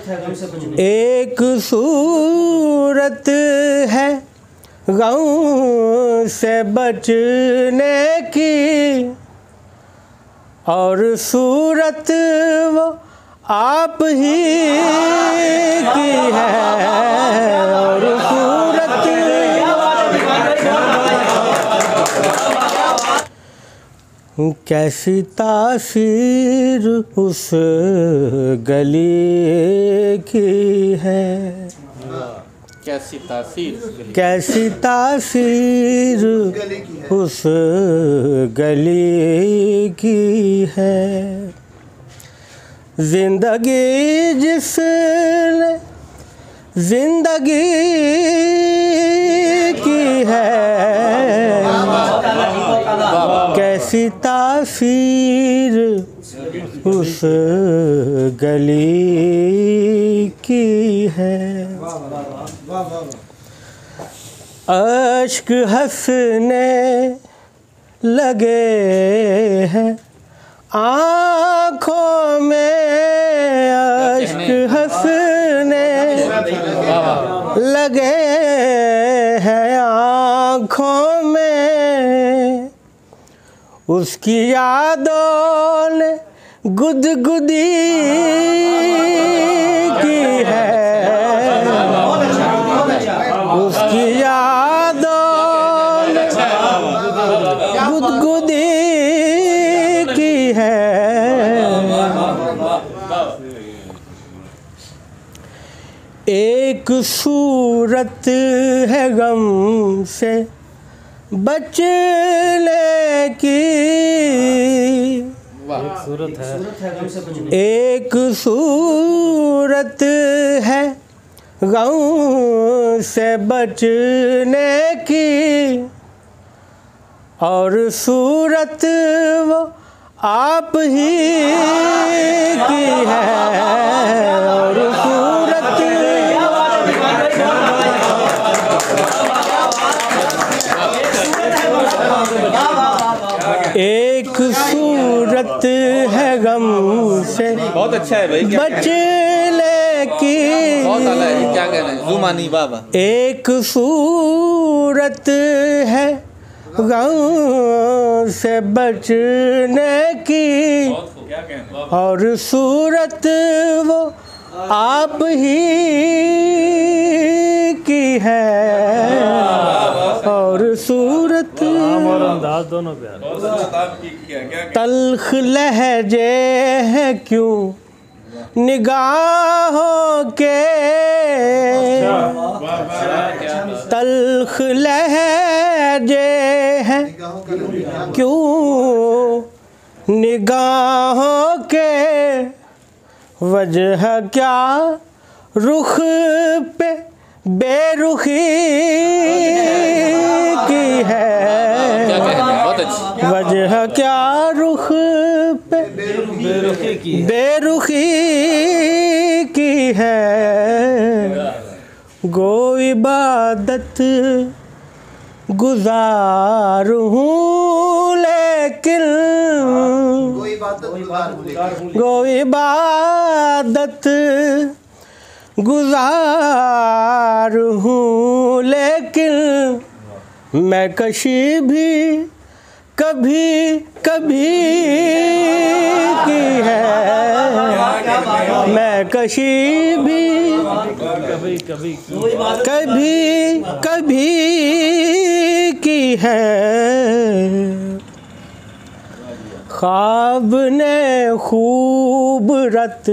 एक सूरत है गम से बचने की, और सूरत वो आप ही की है, और सूरत कैसी तासीर उस गली की है, कैसी तासीर उस गली की है। जिंदगी जिसने जिंदगी की है, कैसी तासीर उस गली की है। अश्क हंसने लगे हैं आँखों में, अश्क हंसने लगे हैं आँखों में, उसकी यादों ने गुदगुदी की है, उसकी यादों ने गुदगुदी की है। एक सूरत है गम से बचने की, एक सूरत है गम से बचने की, और सूरत वो आप ही की है, और सूरत एक सूरत है गम से बहुत अच्छा है भाई, बचने की, बहुत आला है, क्या कह रहे हैं जुमानी बाबा। एक सूरत है गम से बचने की, और सूरत वो आप ही की है, और सूरत और अंदाज दोनों प्यार। तल्ख लहजे हैं क्यों निगाहों के, तल्ख लहजे हैं क्यों निगाहों के, वजह क्या रुख पे बेरुखी की है, वजह क्या रुख पे बेरुखी की है। गो इबादत गुजार हूँ लेकिन, गो इबादत गुजार हूँ लेकिन, मैं कशी भी कभी कभी की है, मैं कशी भी कभी कभी की है। ख्वाब ने खूबरत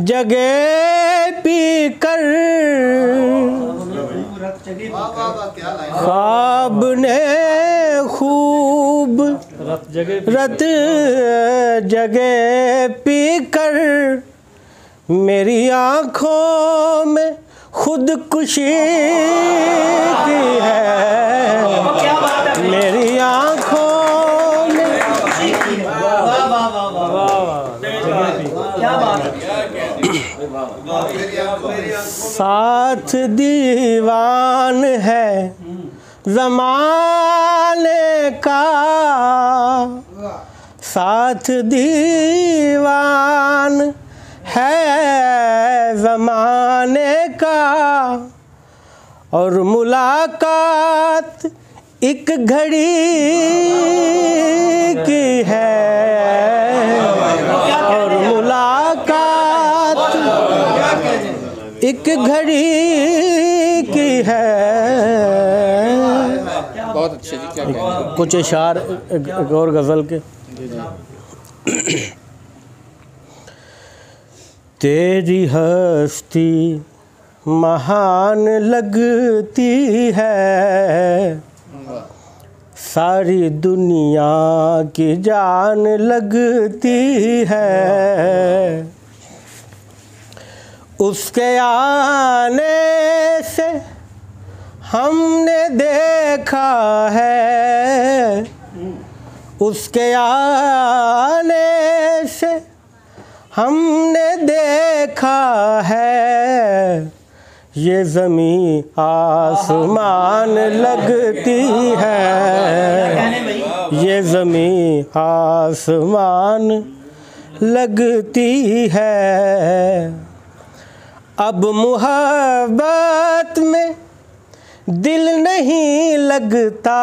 जगह पी कर, ख्वाब ने खूब रत जगह पी कर, मेरी आँखों में खुदकुशी की है, मेरी आँखों में साथ दीवान है ज़माने का, साथ दीवान है ज़माने का और मुलाकात एक घड़ी की है, और मुलाकात एक घड़ी की है। बहुत अच्छे जी, क्या कहने। कुछ इशार एक और गज़ल के। तेरी हस्ती महान लगती है, सारी दुनिया की जान लगती है। उसके आने से हमने देखा है, उसके आने से हमने देखा है, ये ज़मीं आसमान लगती है, ये ज़मीं आसमान लगती है। अब मोहब्बत में दिल नहीं लगता,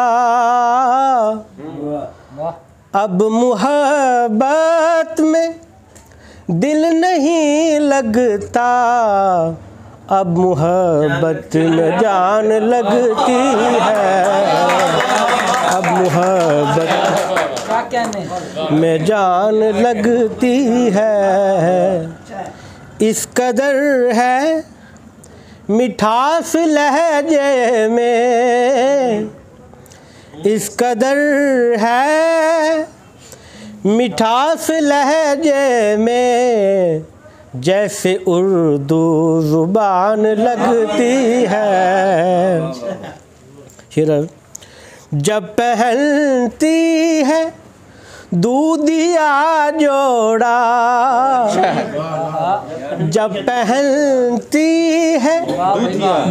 अब मोहब्बत में दिल नहीं लगता, अब मोहब्बत में जान लगती है, अब मोहब्बत में जान लगती है। इस कदर है मिठास लहजे में, इस कदर है मिठास लहजे में, जैसे उर्दू ज़ुबान लगती है। शेर जब पहनती है दूधिया जोड़ा, जब पहनती है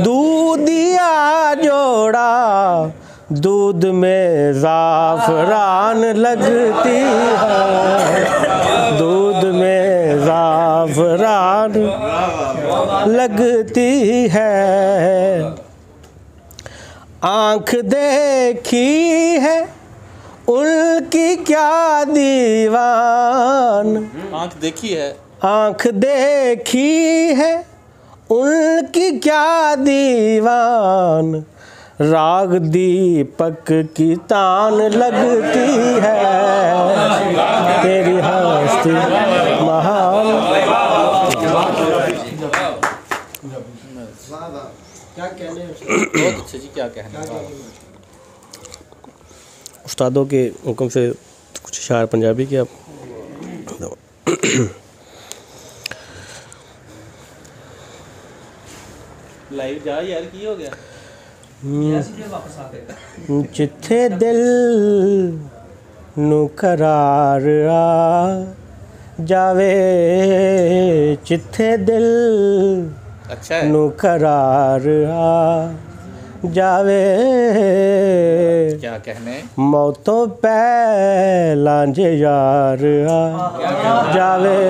दूधिया जोड़ा, दूध में ज़ाफ़रान लगती है, दूध में ज़ाफ़रान लगती है। आँख देखी है उनकी क्या दीवान, आँख देखी है, आँख देखी है उनकी क्या दीवान, राग दीपक की तान लगती है, तेरी हस्ती महान। बहुत अच्छे जी, क्या कहने। उस्तादों के हुक्म से कुछ इशार पंजाबी के आप। लाइव जा यार, की हो गया। जिथे दिल नू करार आ जावे, जिथे दिल अच्छा है। नू करार आ जावे, क्या कहने। मौतों पहला जे यार आ जावे,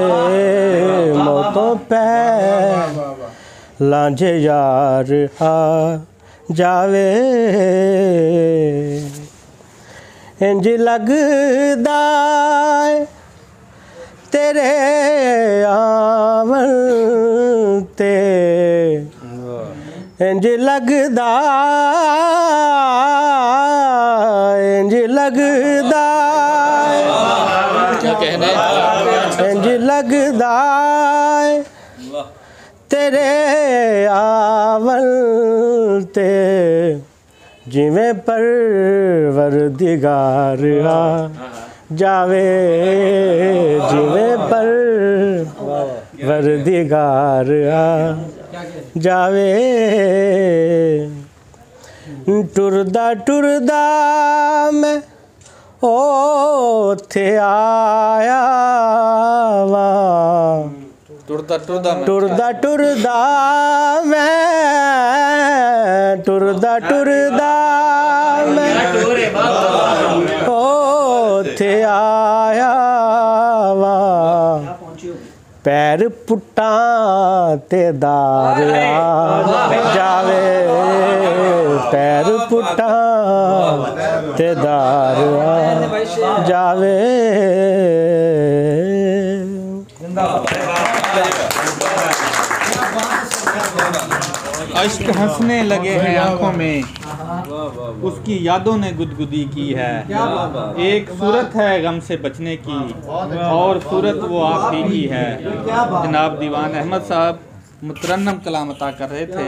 मौतों पहला जे यार आ जावे। इंज लगदा तेरे आवन ते, इंज लगदा, इंज लगदा, क्या कहने। इंज लगदा तेरे आवन ते, जिवें परवरदिगार आ जावे, जिवें परवरदिगार आ जावे। टुरदा टुरदा मैं ओथे आया वा, टुरदा टुरदा मैं, टुरदा टुरदा मैं, टुरदा टुरदा मैं ओथे आया वा, पैर पैर पुट्टां ते दार आ जावे, पैर पुट्टां ते दार आ जावे। अश्क हंसने लगे हैं आंखों में, उसकी यादों ने गुदगुदी की है। एक सूरत है गम से बचने की, और सूरत वो आप ही की है। जनाब दीवान अहमद साहब मुतरन्नम कलाम अता कर रहे थे।